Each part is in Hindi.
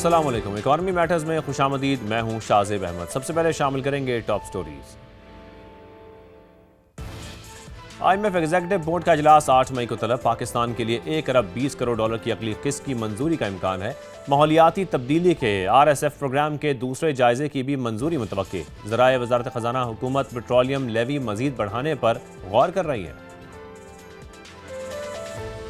अस्सलाम वालेकुम। इकॉनमी मैटर्स में खुशामदीद। मैं हूं शाहजेब अहमद। सबसे पहले शामिल करेंगे top stories. IMF executive board का इजलास 8 मई को तलब। पाकिस्तान के लिए 1 अरब 20 करोड़ डॉलर की अगली किस्त की मंजूरी का इम्कान है। माहौलियाती तब्दीली के RSF प्रोग्राम के दूसरे जायजे की भी मंजूरी मुतवक्की। ज़राए वजारत खजाना हुकूमत पेट्रोलियम लेवी मजीद बढ़ाने पर गौर कर रही है।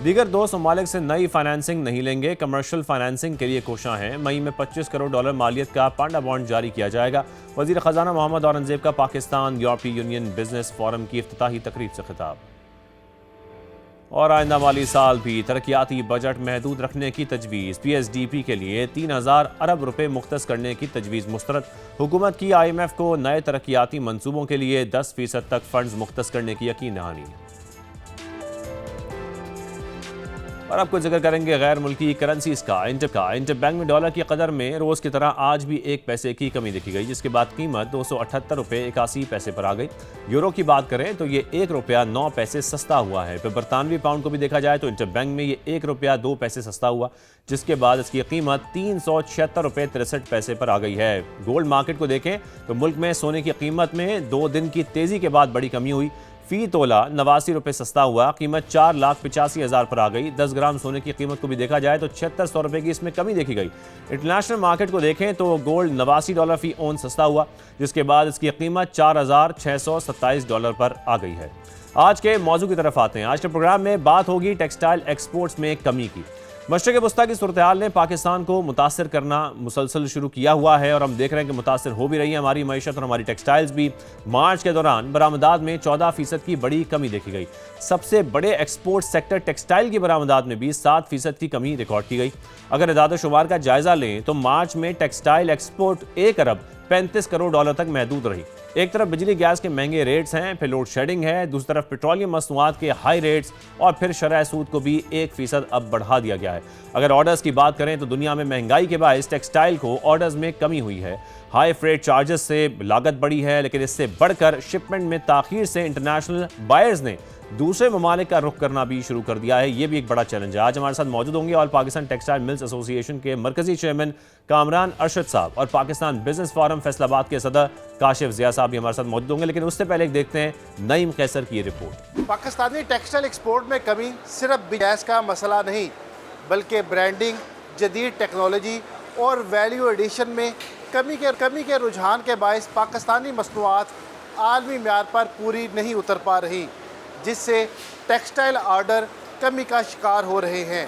दीगर 2 ममालिक से नई फाइनेंसिंग नहीं लेंगे। कमर्शियल फाइनेंसिंग के लिए कोशां हैं। मई में 25 करोड़ डॉलर मालियत का पांडा बॉन्ड जारी किया जाएगा। वजीर खजाना मोहम्मद औरंगजेब का पाकिस्तान यूरोपीय यूनियन बिजनेस फोरम की इफ्तिताही तकरीब से खिताब। और आइंदा माली साल भी तरक्याती बजट महदूद रखने की तजवीज़। PSDP के लिए 3000 अरब रुपए मुख्तस करने की तजवीज़ मुस्तरद। हुकूमत की IMF को नए तरक्याती मंसूबों के लिए 10% तक फंड्स मुख्तस करने की यकीन दहानी। और अब कुछ जिक्र करेंगे गैर मुल्की करेंसीज का। इंटरबैंक में डॉलर की कदर में रोज़ की तरह आज भी 1 पैसे की कमी देखी गई, जिसके बाद कीमत 278 रुपये 81 पैसे पर आ गई। यूरो की बात करें तो ये 1 रुपया 9 पैसे सस्ता हुआ है। फिर बरतानवी पाउंड को भी देखा जाए तो इंटरबैंक में ये 1 रुपया 2 पैसे सस्ता हुआ, जिसके बाद इसकी कीमत 376 रुपये 63 पैसे पर आ गई है। गोल्ड मार्केट को देखें तो मुल्क में सोने की कीमत में 2 दिन की तेजी के बाद बड़ी कमी हुई। फी तोला 89 रुपये सस्ता हुआ, कीमत 4,85,000 पर आ गई। 10 ग्राम सोने की कीमत को भी देखा जाए तो 7600 रुपये की इसमें कमी देखी गई। इंटरनेशनल मार्केट को देखें तो गोल्ड 89 डॉलर फी ओन सस्ता हुआ, जिसके बाद इसकी कीमत 4,627 डॉलर पर आ गई है। आज के मौजू की तरफ आते हैं। आज के प्रोग्राम में बात होगी टेक्सटाइल एक्सपोर्ट्स में कमी की। मशरक़ वस्ता की सूरत हाल ने पाकिस्तान को मुतासर करना मुसलसल शुरू किया हुआ है और हम देख रहे हैं कि मुतासर हो भी रही है हमारी मईशत और हमारी टेक्सटाइल्स भी। मार्च के दौरान बरामदात में 14% की बड़ी कमी देखी गई। सबसे बड़े एक्सपोर्ट सेक्टर टेक्सटाइल की बरामदात में भी 7% की कमी रिकॉर्ड की गई। अगर इदाद शुमार का जायजा लें तो मार्च में टेक्सटाइल एक्सपोर्ट 1 अरब 35 करोड़ डॉलर तक महदूद रही। एक तरफ बिजली गैस के महंगे रेट्स हैं, फिर लोड शेडिंग है, दूसरी तरफ पेट्रोलियम मसनूआत के हाई रेट्स और फिर शरह सूद को भी 1% अब बढ़ा दिया गया है। अगर ऑर्डर्स की बात करें तो दुनिया में महंगाई के बायस टेक्सटाइल को ऑर्डर्स में कमी हुई है। हाई फ्रेट चार्जेस से लागत बढ़ी है, लेकिन इससे बढ़कर शिपमेंट में ताखीर से इंटरनेशनल बायर्स ने दूसरे ममालिक का रुख करना भी शुरू कर दिया है। ये भी एक बड़ा चैलेंज है। आज हमारे साथ मौजूद होंगे all Pakistan textile mills association के मरकजी चेयरमैन कामरान अरशद साहब और पाकिस्तान बिजनेस फोरम फैसलाबाद के सदर काशिफ ज़िया साहब भी हमारे साथ मौजूद होंगे। लेकिन उससे पहले देखते हैं नईम कैसर की ये रिपोर्ट। पाकिस्तानी टेक्सटाइल एक्सपोर्ट में कमी सिर्फ गैस का मसला नहीं, बल्कि ब्रांडिंग, जदीद टेक्नोलॉजी और वैल्यू एडिशन में कमी के रुझान के बायस पाकिस्तानी मसनूआत आलमी म्यार पर पूरी नहीं उतर पा रही, जिससे टेक्सटाइल ऑर्डर कमी का शिकार हो रहे हैं।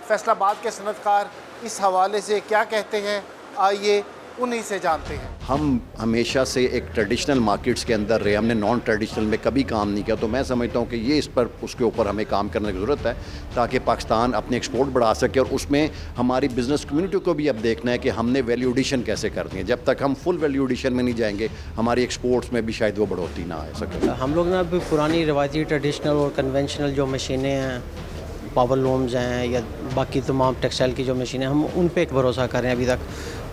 फैसलाबाद के सनतकार इस हवाले से क्या कहते हैं, आइए उन्हीं से जानते हैं। हम हमेशा से एक ट्रेडिशनल मार्केट्स के अंदर रहे, हमने नॉन ट्रेडिशनल में कभी काम नहीं किया, तो मैं समझता हूँ कि ये इस पर उसके ऊपर हमें काम करने की ज़रूरत है ताकि पाकिस्तान अपने एक्सपोर्ट बढ़ा सके। और उसमें हमारी बिज़नेस कम्युनिटी को भी अब देखना है कि हमने वैल्यू एडिशन कैसे करनी है। जब तक हम फुल वैल्यू एडिशन में नहीं जाएंगे, हमारी एक्सपोर्ट्स में भी शायद वो बढ़ोतरी ना आ सके। हम लोग ना अभी पुरानी रिवायती ट्रेडिशनल और कन्वेंशनल जो मशीनें हैं, पावर लूम्स हैं या बाकी तमाम टेक्सटाइल की जो मशीनें, हम उन पे भरोसा कर रहे हैं। अभी तक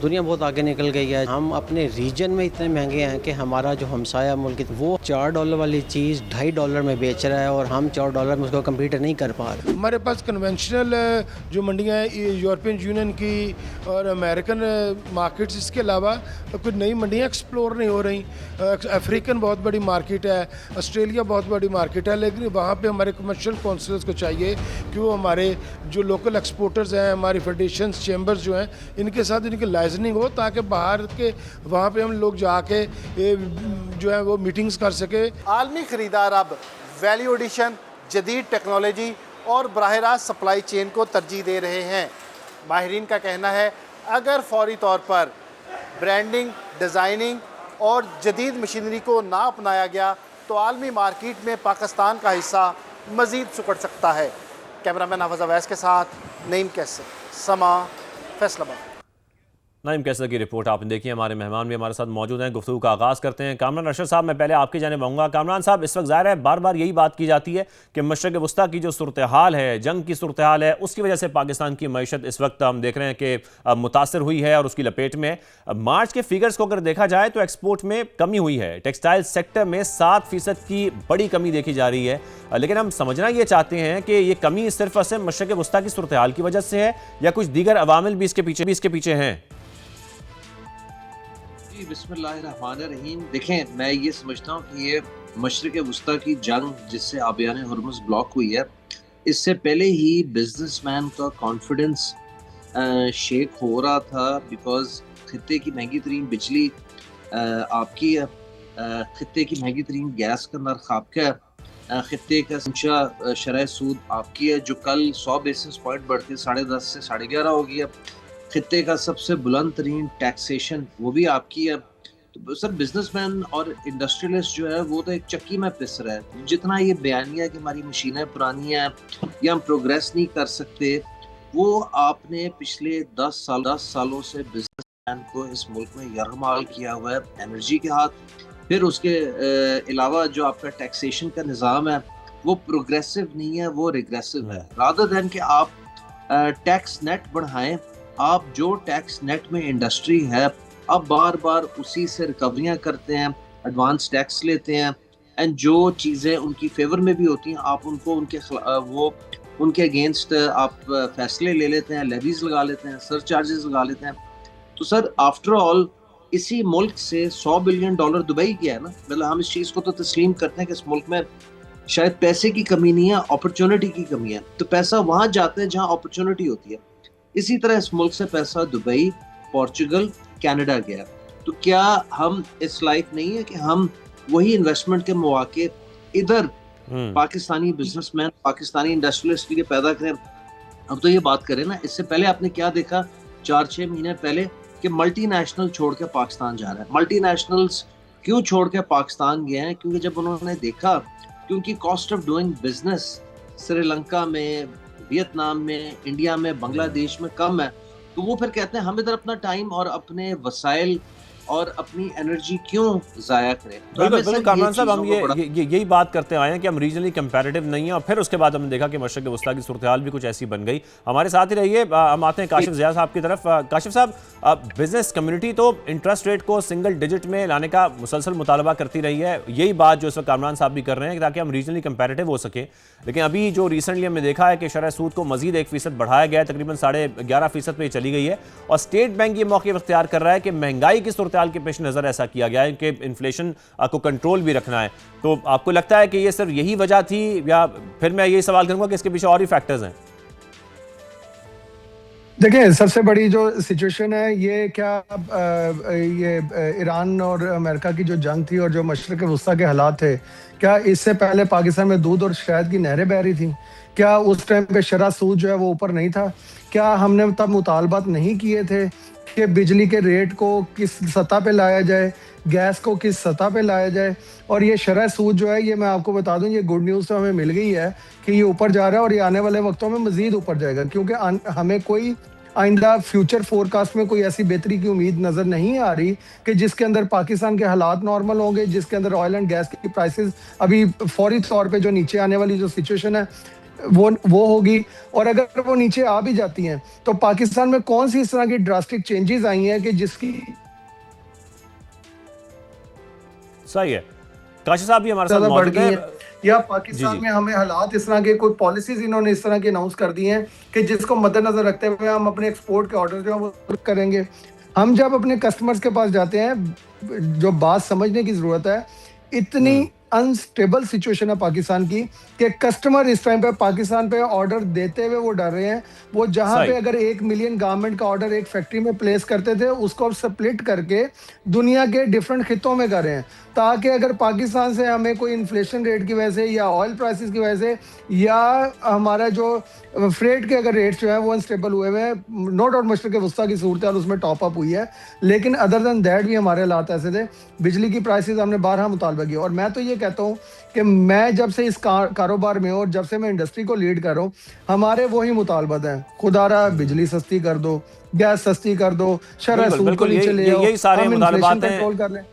दुनिया बहुत आगे निकल गई है। हम अपने रीजन में इतने महंगे हैं कि हमारा जो हमसाया मुल्क है वो $4 वाली चीज़ $2.5 में बेच रहा है और हम $4 में उसको कम्पीट नहीं कर पा रहे। हमारे पास कन्वेंशनल जो मंडियाँ हैं यूरोपियन यूनियन की और अमेरिकन मार्केट्स, इसके अलावा कोई नई मंडियाँ एक्सप्लोर नहीं हो रही। अफ्रीकन बहुत बड़ी मार्केट है, ऑस्ट्रेलिया बहुत बड़ी मार्केट है, लेकिन वहाँ पे हमारे कमर्शियल काउंसिल्स को चाहिए कि वो हमारे जो लोकल एक्सपोर्टर्स हैं, हमारी फेडरेशंस चैम्बर्स जो हैं, इनके साथ इनकी लाइजनिंग हो ताकि बाहर के वहाँ पे हम लोग जाके जो है वो मीटिंग्स कर सके। आलमी खरीदार अब वैल्यू एडिशन, जदीद टेक्नोलॉजी और बराह रास्त सप्लाई चेन को तरजीह दे रहे हैं। माहिरीन का कहना है अगर फौरी तौर पर ब्रांडिंग, डिज़ाइनिंग और जदीद मशीनरी को ना अपनाया गया तो आलमी मार्केट में पाकिस्तान का हिस्सा मज़ीद सुकड़ सकता है। कैमरामैन हाफिज़ अवैस के साथ नईम कैसर, समा, फैसलाबाद। नाइम कैसर की रिपोर्ट आपने देखी। हमारे मेहमान भी हमारे साथ मौजूद हैं। गुफ्तगू का आगाज़ करते हैं। कामरान अरशद साहब, मैं पहले आपकी जानिब आऊँगा। कामरान साहब, इस वक्त ज़ाहिर है बार बार यही बात की जाती है कि मशरक़ वस्ता की जो सूरत हाल है, जंग की सूरत हाल है, उसकी वजह से पाकिस्तान की मईशत इस वक्त हम देख रहे हैं कि मुतासर हुई है और उसकी लपेट में। मार्च के फिगर्स को अगर देखा जाए तो एक्सपोर्ट में कमी हुई है। टेक्सटाइल सेक्टर में 7% की बड़ी कमी देखी जा रही है। लेकिन हम समझना ये चाहते हैं कि ये कमी सिर्फ और सिर्फ मशरक़ वस्ता की सूरत हाल की वजह से है या कुछ दीगर अवामिल भी इसके पीछे हैं। जी, बिस्मिल्लाहिर्रहमानिर्रहीम। देखें, मैं ये समझता हूँ कि ये मशरिक़ वस्ता की जंग जिससे आबियान हुर्मुज़ ब्लॉक हुई है, इससे पहले ही बिजनेसमैन का कॉन्फिडेंस शेक हो रहा था। बिकॉज खित्ते की महंगी तरीन बिजली आपकी है, खित्ते की महंगी तरीन गैस का नर्ख आपका है, खित्ते का ऊंचा शरह सूद आपकी है जो कल 100 बेसिस पॉइंट बढ़ के 10.5 से 11.5 हो गई है। खित्ते का सबसे बुलंद तरीन टैक्सेशन वो भी आपकी है। तो सर, बिजनेसमैन और इंडस्ट्रियलिस्ट जो है वो तो एक चक्की में पिस रहा है। जितना ये बयानिया कि हमारी मशीनें पुरानी हैं या हम प्रोग्रेस नहीं कर सकते, वो आपने पिछले 10 सालों से बिजनेसमैन को इस मुल्क में यरगमाल किया हुआ है एनर्जी के हाथ। फिर उसके अलावा जो आपका टैक्सेशन का निज़ाम है वो प्रोग्रेसिव नहीं है, वो रिग्रेसिव है। रादर देन कि आप टैक्स नेट बढ़ाएं, आप जो टैक्स नेट में इंडस्ट्री है अब बार बार उसी से रिकवरियां करते हैं, एडवांस टैक्स लेते हैं, एंड जो चीज़ें उनकी फेवर में भी होती हैं आप उनको उनके अगेंस्ट आप फैसले ले लेते हैं, लेवीज लगा लेते हैं, सर चार्जेस लगा लेते हैं। तो सर, आफ्टर ऑल इसी मुल्क से $100 बिलियन दुबई किया है ना। मतलब हम इस चीज़ को तो तस्लीम करते हैं कि इस मुल्क में शायद पैसे की कमी नहीं है, अपॉर्चुनिटी की कमी है। तो पैसा वहाँ जाता है जहाँ अपॉर्चुनिटी होती है। इसी तरह इस मुल्क से पैसा दुबई, पोर्चुगल, कनाडा गया। तो क्या हम इस लायक नहीं है कि हम वही इन्वेस्टमेंट के मौके इधर पाकिस्तानी बिजनेसमैन, पाकिस्तानी इंडस्ट्रियलिस्ट के लिए पैदा करें? अब तो ये बात करें ना, इससे पहले आपने क्या देखा 4-6 महीने पहले कि मल्टीनेशनल छोड़ के पाकिस्तान जा रहा है। मल्टीनेशनल्स क्यों छोड़ के पाकिस्तान गए हैं? क्योंकि जब उन्होंने देखा कि उनकी cost of doing business Sri Lanka में, वियतनाम में, इंडिया में, बांग्लादेश में कम है, तो वो फिर कहते हैं हम इधर अपना टाइम और अपने वसाइल और अपनी एनर्जी क्यों ज़ाया करें। तो बिल्कुल कामरान साहब, हम यही बात करते आए हैं कि हम रीजनली कंपैरेटिव नहीं है। और फिर उसके बाद हमने देखा कि मशरक़ वस्ता की सूरत हाल भी कुछ ऐसी बन गई। हमारे साथ ही रहिए, हम आते हैं काशिफ ज़िया साहब की तरफ। काशिफ साहब, बिजनेस कम्युनिटी तो इंटरेस्ट रेट को सिंगल डिजिट में लाने का मुसलसल मुतालबा करती रही है। यही बात जो इस वक्त कामरान साहब भी कर रहे हैं ताकि हम रीजनली कंपैरेटिव हो सके। लेकिन अभी जो रिसेंटली हमने देखा है कि शरह सूद को मजीद 1% बढ़ाया गया है, तकरीबन 11.5% पे चली गई है। और स्टेट बैंक ये मौके इख्तियार कर रहा है कि महंगाई की सूरत हाल के पेश नज़र ऐसा किया गया है कि इन्फ्लेशन को कंट्रोल भी रखना है। तो आपको लगता है कि ये सिर्फ यही वजह थी, या फिर मैं यही सवाल करूंगा कि इसके पीछे और भी फैक्टर्स हैं? देखिए, सबसे बड़ी जो सिचुएशन है ये क्या ये ईरान और अमेरिका की जो जंग थी और जो मशरक़ वस्ता के हालात थे, क्या इससे पहले पाकिस्तान में दूध और शहद की नहरें बह रही थी? क्या उस टाइम पे शरह सूद जो है वो ऊपर नहीं था? क्या हमने तब मुतालबात नहीं किए थे कि बिजली के रेट को किस सतह पे लाया जाए, गैस को किस सतह पे लाया जाए? और ये शरह सूद जो है, ये मैं आपको बता दूं, ये गुड न्यूज़ तो हमें मिल गई है कि ये ऊपर जा रहा है और ये आने वाले वक्तों में मजीद ऊपर जाएगा, क्योंकि हमें कोई आइंदा फ्यूचर फोरकास्ट में कोई ऐसी बेहतरी की उम्मीद नज़र नहीं आ रही कि जिसके अंदर पाकिस्तान के हालात नॉर्मल होंगे, जिसके अंदर ऑयल एंड गैस की प्राइसेस अभी फौरी तौर पे जो नीचे आने वाली जो सिचुएशन है वो होगी। और अगर वो नीचे आ भी जाती हैं तो पाकिस्तान में कौन सी इस तरह की ड्रास्टिक चेंजेस आई हैं कि जिसकी सही है। काशिफ साहब भी हमारे साथ मौजूद हैं। या पाकिस्तान में हमें हालात इस तरह के कोई पॉलिसीज इन्होंने इस तरह की अनाउंस कर दी हैं कि जिसको मद्देनजर रखते हुए हम अपने एक्सपोर्ट के ऑर्डर जो है वो करेंगे। हम जब अपने कस्टमर्स के पास जाते हैं, जो बात समझने की जरूरत है, इतनी अनस्टेबल सिचुएशन है पाकिस्तान की कि कस्टमर इस टाइम पे पाकिस्तान पे ऑर्डर देते हुए वो डर रहे हैं। वो जहां पे अगर 1 मिलियन गारमेंट का ऑर्डर एक फैक्ट्री में प्लेस करते थे, उसको अब स्प्लिट करके दुनिया के डिफरेंट खितों में कर रहे हैं, ताकि अगर पाकिस्तान से हमें कोई इन्फ्लेशन रेट की वजह से या ऑयल प्राइसेस की वजह से या हमारा जो फ्रेट के अगर रेट्स जो है वो अनस्टेबल हुए हुए हैं, नो डाउट मशरक़ वस्ता की सूरत हाल उसमें टॉप अप हुई है, लेकिन अदर देन दैट भी हमारे हालात ऐसे थे। बिजली की प्राइसेस हमने 12 मुतालबा किया। और मैं तो ये कहता हूँ कि मैं जब से इस कारोबार में हूँ और जब से मैं इंडस्ट्री को लीड कर रहा हूँ, हमारे वही मुतालबत हैं, खुदारा बिजली सस्ती कर दो, गैस सस्ती कर दो, शरह बिल्कुल सूद को बिल्कुल, नीचे ले आओ, यही सारे हम इन्फ्लेशन मुतालबात कंट्रोल कर हैं। लें।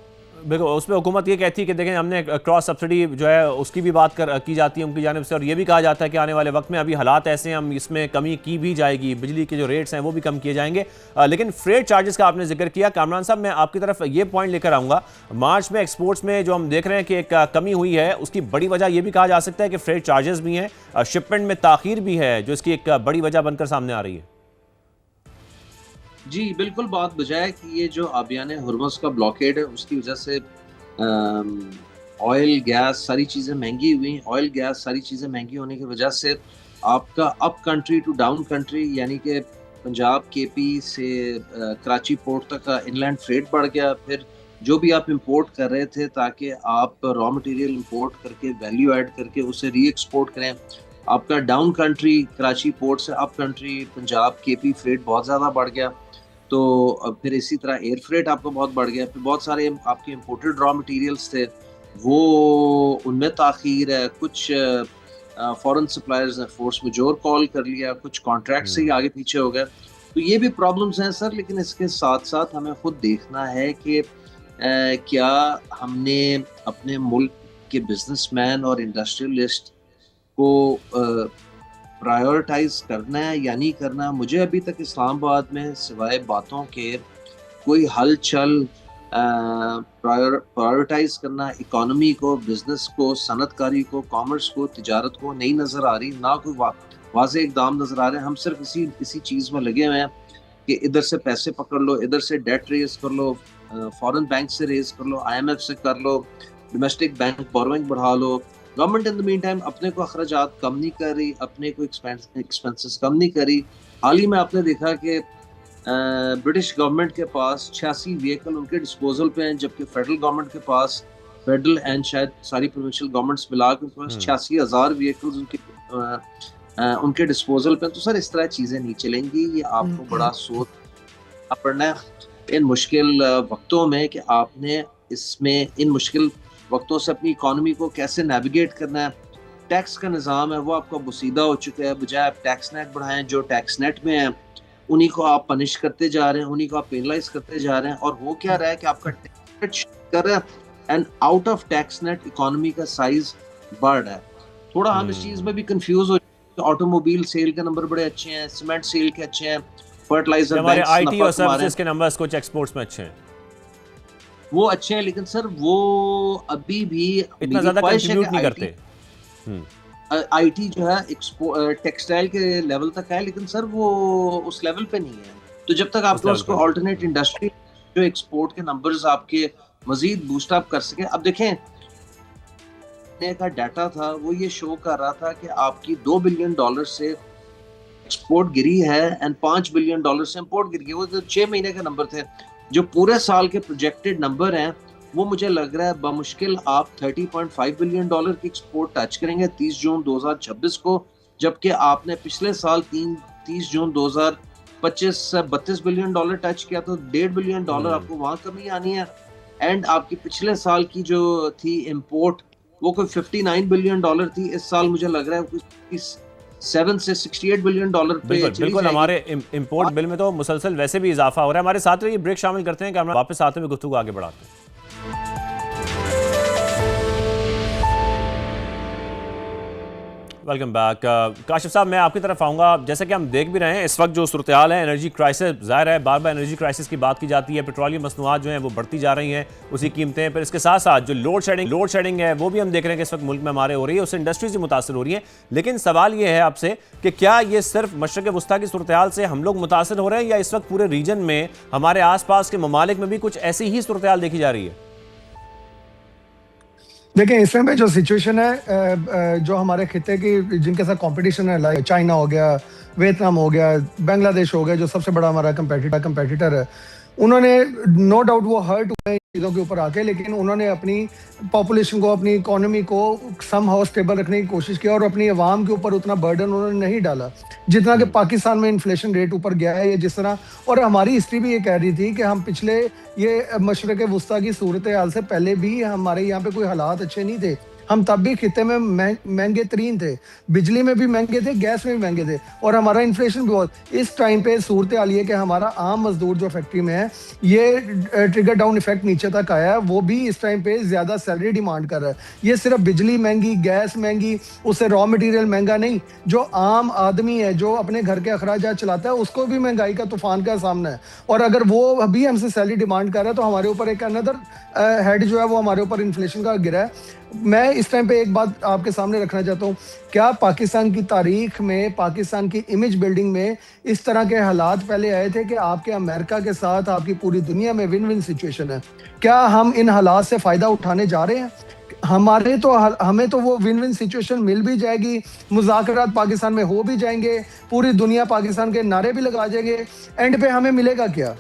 बिल्कुल, उसमें हुकूमत ये कहती है कि देखें हमने क्रॉस सब्सिडी जो है उसकी भी बात की जाती है उनकी जानिब से, और ये भी कहा जाता है कि आने वाले वक्त में अभी हालात ऐसे हैं, हम इसमें कमी की भी जाएगी, बिजली के जो रेट्स हैं वो भी कम किए जाएंगे। लेकिन फ्रेट चार्जेस का आपने जिक्र किया। कामरान साहब, मैं आपकी तरफ ये पॉइंट लेकर आऊँगा, मार्च में एक्सपोर्ट्स में जो हम देख रहे हैं कि एक कमी हुई है, उसकी बड़ी वजह ये भी कहा जा सकता है कि फ्रेट चार्जेस भी हैं, शिपमेंट में ताखीर भी है, जो इसकी एक बड़ी वजह बनकर सामने आ रही है। जी बिल्कुल, बात बजाय कि ये जो आबियाने हुर्मुज़ का ब्लॉकेड है उसकी वजह से ऑयल गैस सारी चीज़ें महंगी हुई। ऑयल गैस सारी चीज़ें महंगी होने की वजह से आपका up country to down country, यानी कि पंजाब केपी से कराची पोर्ट तक का इनलैंड फ्रेट बढ़ गया। फिर जो भी आप इंपोर्ट कर रहे थे ताकि आप रॉ मटेरियल इंपोर्ट करके वैल्यू ऐड करके उसे री एक्सपोर्ट करें, आपका डाउन कंट्री कराची पोर्ट से up country Punjab KP freight बहुत ज़्यादा बढ़ गया। तो फिर इसी तरह एयर फ्रेट आपका बहुत बढ़ गया। फिर बहुत सारे आपके इंपोर्टेड रॉ मटेरियल्स थे, वो उनमें ताख़ीर है। कुछ फॉरेन सप्लायर्स ने फोर्स मेजोर कॉल कर लिया, कुछ कॉन्ट्रैक्ट से ही आगे पीछे हो गए। तो ये भी प्रॉब्लम्स हैं सर, लेकिन इसके साथ साथ हमें खुद देखना है कि क्या हमने अपने मुल्क के बिजनेसमैन और इंडस्ट्रियलिस्ट को प्रायोरिटाइज करना है या नहीं करना। मुझे अभी तक इस्लामाबाद में सिवाय बातों के कोई हलचल प्रायोरिटाइज करना इकोनॉमी को, बिजनेस को, सनतकारी को, कॉमर्स को, तिजारत को नहीं नज़र आ रही। ना कोई वाज़ेह इक़दाम नज़र आ रहे हैं। हम सिर्फ इसी चीज़ में लगे हुए हैं कि इधर से पैसे पकड़ लो, इधर से डेट रेज कर लो, फॉरेन बैंक से रेज कर लो, IMF से कर लो, डोमेस्टिक बैंक बोरोइंग बढ़ा लो। Government in the meantime अपने को अखराजात कम नहीं कर रही, अपने को एक्सपेंसेस कम नहीं कर रही। हाल ही में आपने देखा कि ब्रिटिश गवर्नमेंट के पास 86 व्हीकल उनके डिस्पोजल पे हैं, जबकि फेडरल गवर्नमेंट के पास, फेडरल एंड शायद सारी प्रोविंशियल गवर्नमेंट्स मिलाकर उनके पास 86,000 व्हीकल्स उनके डिस्पोजल पे हैं। तो सर इस तरह चीज़ें नहीं चलेंगी। ये आपको बड़ा सोच पड़ना है इन मुश्किल वक्तों में कि आपने इसमें इन मुश्किल वक्तों से अपनी इकोनॉमी को कैसे नेविगेट करना है। टैक्स का निज़ाम है वो आपका बुसीदा हो चुका है। बजाय आप टैक्स नेट बढ़ाएं, जो टैक्स नेट में है उन्हीं को आप पनिश करते जा रहे हैं, उन्हीं को आप पेनलाइज करते जा रहे हैं। और हो क्या रहा है कि आपका टैक्स कर रहा है and out of tax net economy का साइज बढ़ रहा है। थोड़ा हम इस चीज़ में भी कंफ्यूज हो, ऑटोमोबाइल सेल के नंबर बड़े अच्छे हैं, सीमेंट सेल के अच्छे हैं, फर्टिलाइजर हमारे IT और सर्विसेज के नंबर्स कुछ एक्सपोर्ट्स में अच्छे हैं, वो अच्छे हैं, लेकिन सर वो अभी भी इतना ज्यादा कंट्रीब्यूट नहीं करते। IT जो है टेक्सटाइल के लेवल तक है, लेकिन सर वो उस लेवल पे नहीं है। तो जब तक आप उसको ऑल्टरनेट इंडस्ट्री जो एक्सपोर्ट के नंबर्स आपके मजीद बूस्ट अप कर सके। अब देखें का डाटा था वो ये शो कर रहा था कि आपकी $2 बिलियन से एक्सपोर्ट गिरी है एंड $5 बिलियन से इंपोर्ट गिर गई। वो तो 6 महीने के नंबर थे। जो पूरे साल के प्रोजेक्टेड नंबर हैं वो मुझे लग रहा है बमुश्किल आप $30.5 बिलियन की एक्सपोर्ट टच करेंगे 30 जून 2026 को, जबकि आपने पिछले साल 30 जून 2025 से $32 बिलियन टच किया। तो $1.5 बिलियन आपको वहाँ कमी आनी है। एंड आपकी पिछले साल की जो थी इंपोर्ट वो कोई $59 बिलियन थी। इस साल मुझे लग रहा है कुछ 7 से $68 बिलियन पे बिल्कुल हमारे इंपोर्ट बिल में तो मुसलसल वैसे भी इजाफा हो रहा है। हमारे साथ रहिए, ब्रेक शामिल करते हैं कि हम वापस आते हुए गुफ्तगू आगे बढ़ाते हैं। Welcome back. काशिफ साहब, मैं आपकी तरफ आऊँगा। जैसे कि हम देख भी रहे हैं इस वक्त जो सूरत-ए-हाल है, एनर्जी क्राइसिस ज़ाहिर है, बार बार एनर्जी क्राइसिस की बात की जाती है, पेट्रोलियम मसनूआत जो हैं वो बढ़ती जा रही हैं, उसकी कीमतें। फिर इसके साथ साथ जो लोड शेडिंग है वो भी हम देख रहे हैं कि इस वक्त मुल्क में हमारे हो रही है, उससे इंडस्ट्रीज भी मुतासर हो रही है। लेकिन सवाल ये है आपसे कि क्या ये सिर्फ मशरक़ वस्ता की सूरत-ए-हाल से हम लोग मुतासर हो रहे हैं, या इस वक्त पूरे रीजन में हमारे आस पास के ममालिक में भी कुछ ऐसी ही सूरत-ए-हाल देखी जा रही है? देखिए, इसमें में जो सिचुएशन है, जो हमारे खिते की जिनके साथ कंपटीशन है, लाइक चाइना हो गया, वियतनाम हो गया, बांग्लादेश हो गया, जो सबसे बड़ा हमारा कंपेटिटर है, उन्होंने नो डाउट वो हर्ट हुए चीज़ों के ऊपर आके, लेकिन उन्होंने अपनी पॉपुलेशन को, अपनी इकोनॉमी को सम हाउ स्टेबल रखने की कोशिश की और अपनी आवाम के ऊपर उतना बर्डन उन्होंने नहीं डाला जितना कि पाकिस्तान में इन्फ्लेशन रेट ऊपर गया है, या जिस तरह। और हमारी हिस्ट्री भी ये कह रही थी कि हम पिछले ये मशरक़ वुस्ता की सूरत हाल से पहले भी हमारे यहाँ पे कोई हालात अच्छे नहीं थे। हम तब भी खिते में महंगे तरीन थे, बिजली में भी महंगे थे, गैस में भी महंगे थे, और हमारा इन्फ्लेशन भी बहुत। इस टाइम पे सूरत हाल ये कि हमारा आम मजदूर जो फैक्ट्री में है, ये ट्रिगर डाउन इफेक्ट नीचे तक आया है, वो भी इस टाइम पे ज़्यादा सैलरी डिमांड कर रहा है। ये सिर्फ बिजली महंगी, गैस महंगी, उससे रॉ मटेरियल महंगा नहीं, जो आम आदमी है जो अपने घर के अखराजात चलाता है उसको भी महंगाई का तूफान का सामना है। और अगर वो अभी हमसे सैलरी डिमांड कर रहा है तो हमारे ऊपर एक अनदर हेड जो है वो हमारे ऊपर इन्फ्लेशन का गिरा है। मैं इस टाइम पे एक बात आपके सामने रखना चाहता हूँ, क्या पाकिस्तान की तारीख में, पाकिस्तान की इमेज बिल्डिंग में इस तरह के हालात पहले आए थे कि आपके अमेरिका के साथ आपकी पूरी दुनिया में विन विन सिचुएशन है? क्या हम इन हालात से फ़ायदा उठाने जा रहे हैं? हमें तो वो विन विन सिचुएशन मिल भी जाएगी, मुज़ाकरात पाकिस्तान में हो भी जाएंगे, पूरी दुनिया पाकिस्तान के नारे भी लगा जाएंगे, एंड पे हमें मिलेगा क्या?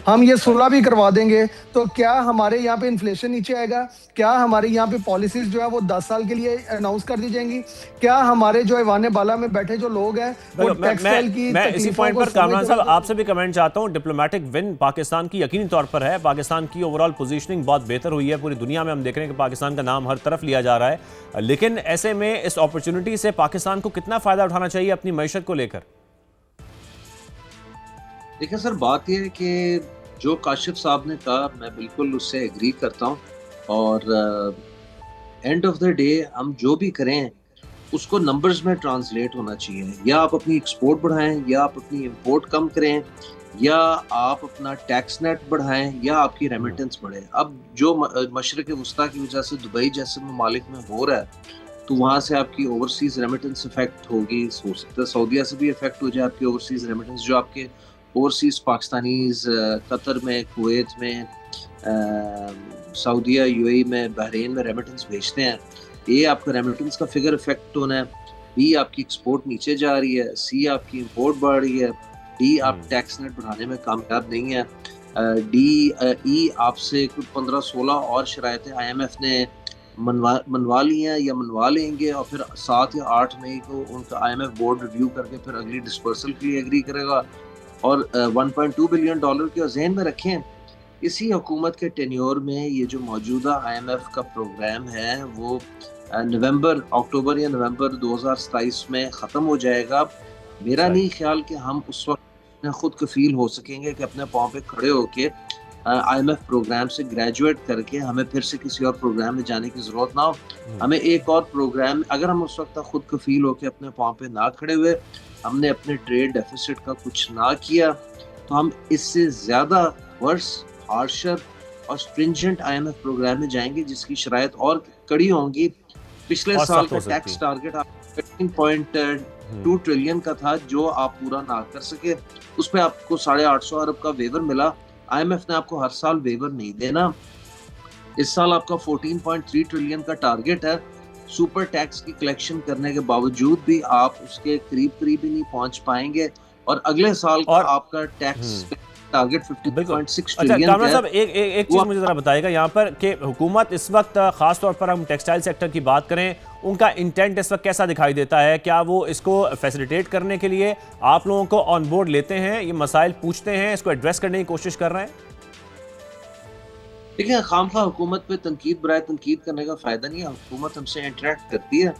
हम ये सुलह भी करवा देंगे तो क्या हमारे यहाँ पे इन्फ्लेशन नीचे आएगा? क्या हमारे यहाँ पे पॉलिसीज जो है वो 10 साल के लिए अनाउंस कर दी जाएंगी? क्या हमारे जो ऐवान बाला में बैठे जो लोग हैं वो टेक्सटाइल की मैं इसी पॉइंट पर कामरान साहब आपसे भी कमेंट चाहता हूँ। डिप्लोमेटिक विन पाकिस्तान की यकीनी तौर पर है, पाकिस्तान की ओवरऑल पोजीशनिंग बहुत बेहतर हुई है, पूरी दुनिया में हम देख रहे हैं कि पाकिस्तान का नाम हर तरफ लिया जा रहा है, लेकिन ऐसे में इस अपॉर्चुनिटी से पाकिस्तान को कितना फायदा उठाना चाहिए अपनी मईशत को लेकर? देखिए सर, बात यह है कि जो काशिफ साहब ने कहा मैं बिल्कुल उससे एग्री करता हूँ, और एंड ऑफ द डे हम जो भी करें उसको नंबर्स में ट्रांसलेट होना चाहिए। या आप अपनी एक्सपोर्ट बढ़ाएं, या आप अपनी इंपोर्ट कम करें, या आप अपना टैक्स नेट बढ़ाएं, या आपकी रेमिटेंस बढ़े। अब जो मशरक़ वुस्ता की वजह से दुबई जैसे ममालिक में हो रहा है, तो वहाँ से आपकी ओवरसीज रेमिटेंस इफेक्ट होगी। हो सकता है सऊदीया से भी इफेक्ट हो जाए आपकी ओवरसीज रेमिटेंस, जो आपके ओवरसीज पाकिस्तानीज कतर में, कुवैत में, सऊदीया, यूएई में, बहरीन में रेमिटेंस भेजते हैं। ए, आपका रेमिटेंस का फिगर इफेक्ट होना है, बी, आपकी एक्सपोर्ट नीचे जा रही है, सी, आपकी इंपोर्ट बढ़ रही है, डी, आप टैक्स नेट बढ़ाने में कामयाब नहीं है, डी, ई, आपसे कुछ 15-16 और शरायतें IMF ने मनवा ली हैं या मनवा लेंगे, और फिर 7 या 8 मई को उनका IMF बोर्ड रिव्यू करके फिर अगली डिस्पर्सल के लिए एग्री करेगा। और $1.2 बिलियन के ज़हन में रखें, इसी हुकूमत के टेन्योर में ये जो मौजूदा IMF का प्रोग्राम है वो अक्टूबर या नवंबर 2027 में ख़त्म हो जाएगा। मेरा नहीं ख्याल कि हम उस वक्त खुद कफील हो सकेंगे कि अपने पाँव पे खड़े होके IMF प्रोग्राम से ग्रेजुएट करके हमें फिर से किसी और प्रोग्राम में जाने की ज़रूरत ना हो। हमें एक और प्रोग्राम, अगर हम उस वक्त खुद कफील होके अपने पाँव पे ना खड़े हुए, हमने अपने ट्रेड डेफिसिट का कुछ ना किया, तो हम इससे ज़्यादा वर्स, हार्शर और स्ट्रिंजेंट IMF प्रोग्राम में जाएंगे जिसकी शराइत और कड़ी होंगी। पिछले साल का टैक्स टारगेट 15.2 ट्रिलियन का था, जो आप पूरा ना कर सके, उस पर आपको 850 अरब का वेवर मिला। IMF ने आपको हर साल वेवर नहीं देना। इस साल आपका 14.3 ट्रिलियन का टारगेट है। सुपर टैक्स की कलेक्शन करने के बावजूद भी आप उसके करीब ही नहीं पहुंच पाएंगे, और अगले साल का आपका टैक्स टारगेट 50.6 ट्रिलियन कामरान साहब, एक चीज मुझे जरा बताइएगा यहाँ पर कि हुकूमत इस वक्त, खास तौर पर हम टेक्सटाइल सेक्टर की बात करें, उनका इंटेंट इस वक्त कैसा दिखाई देता है? क्या वो इसको फैसिलिटेट करने के लिए आप लोगों को ऑन बोर्ड लेते हैं, ये मसाइल पूछते हैं, इसको एड्रेस करने की कोशिश कर रहे हैं? देखिए, खामखा हुकूमत पे तनकीद बराए तनकीद करने का फायदा नहीं है। हुकूमत हमसे इंटरेक्ट करती है,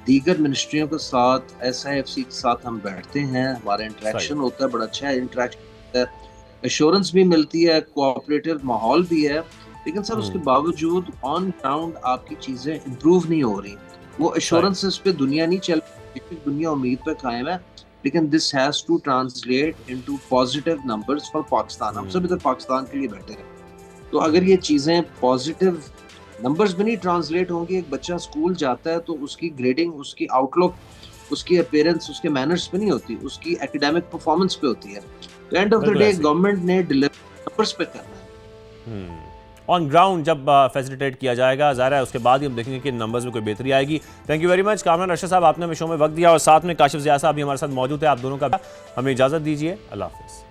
दीगर मिनिस्ट्रियों के साथ, SIFC के साथ हम बैठते हैं, हमारा इंटरेक्शन होता है, बड़ा अच्छा इंटरेक्शन होता है, एश्योरेंस भी मिलती है, कोऑपरेटिव माहौल भी है। लेकिन सर उसके बावजूद ऑन ग्राउंड आपकी चीज़ें इम्प्रूव नहीं हो रही। वो एश्योरेंसेस पे दुनिया नहीं चल रही, दुनिया उम्मीद पे कायम है, लेकिन this has to translate into positive numbers for Pakistan. हम सब इधर पाकिस्तान के लिए बैठे हैं, तो अगर ये चीज़ें पॉजिटिव नंबर्स में नहीं ट्रांसलेट होंगी, एक बच्चा स्कूल जाता है तो उसकी ग्रेडिंग, उसकी आउटलुक, उसकी अपीयरेंस, उसके मैनर्स पे नहीं होती, उसकी एकेडमिक परफॉर्मेंस पे होती है। तो end of the day government ने नंबर्स पे करना है। ऑन ग्राउंड जब फैसिलिटेट किया जाएगा, ज़ाहिर है उसके बाद ही हम देखेंगे कि नंबर्स में कोई बेहतरी आएगी। Thank you very much Kamran Arshad साहब, आपने हमें शो में वक्त दिया, और साथ में काशिफ ज़िया साहब भी हमारे साथ मौजूद है। आप दोनों का हमें इजाज़त दीजिए। अल्लाह हाफ़िज़।